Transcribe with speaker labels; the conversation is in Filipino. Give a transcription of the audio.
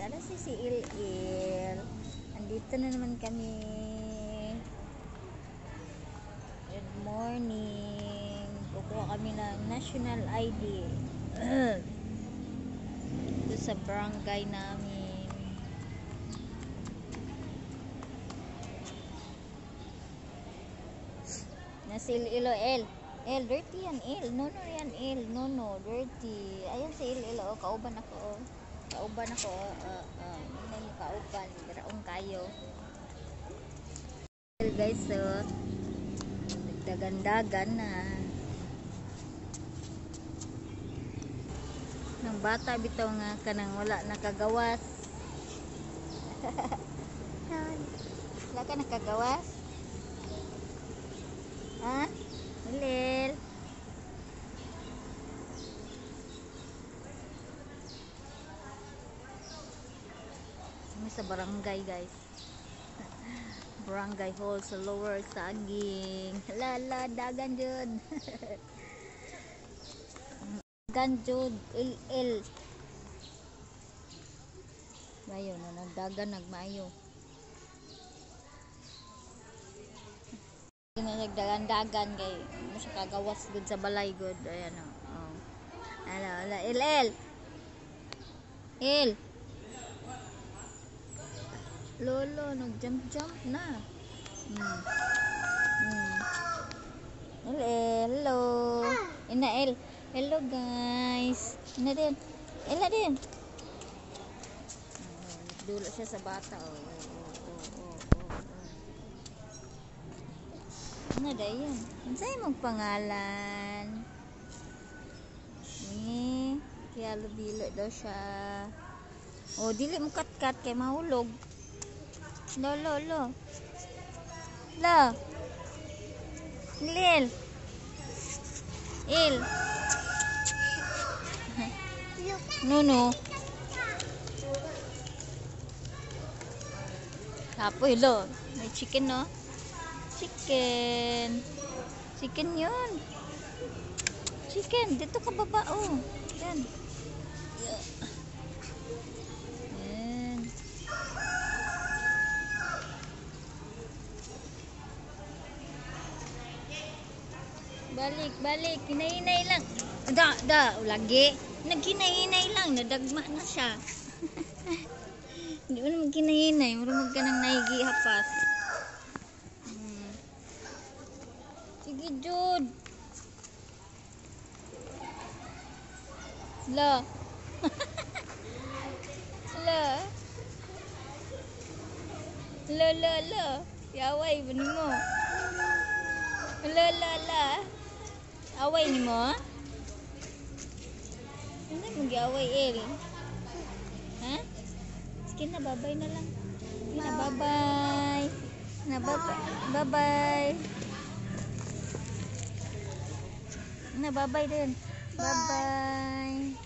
Speaker 1: Ano si Il-Il? Andito na naman kami. Good morning. Kukuha kami ng national ID. Ito sa barangay namin. Nasa Il-Il, El, dirty yan, El. No, yan, El. No, dirty. Ayan si Il-Il, oh. Kauban ako, oh. Kauban ako, hindi mo kauban. Daraong kayo. Guys, so, nagdagandagan na. Nang bata bitaw nga kanang wala nakagawas. Wala ka nakagawas? Ha? Lil. Kami sa barangay, guys. Barangay hall sa Lower Saging. Lala, dagan jud. Dagan jud, Il-Il. Mayo na nagdagan nagmayo. Nagdagan kay mo siya kagawas gud sa balay gud. Ayan oh. Ala, Il-Il. Il. Lolo, nag-jump na. Hello. Ina, El. Hello, guys. Ina din. Ela din. Dulo siya sa bata. Ano da yan? Ano sa'yo magpangalan? Kaya lubilo daw siya. O, dili mo kat-kat kay mahulog. Lo. Lil. Il. No. Apoy, lo. May chicken, no? Chicken yun. Chicken. Dito ka baba, oh. Yan. Balik. Hinahinay lang. Lagi. Naghinay lang. Nadagma na siya. Hindi mo naman hinahinay. Marunong ka nang naigi hapas. Sige, Jude. La. Yaway ba ni mo? La. Away ni mo? Hindi mag-away, El. Ha? Sige na, babay na lang. Sige na, babay. Bye-bye. Na, babay din. Bye-bye.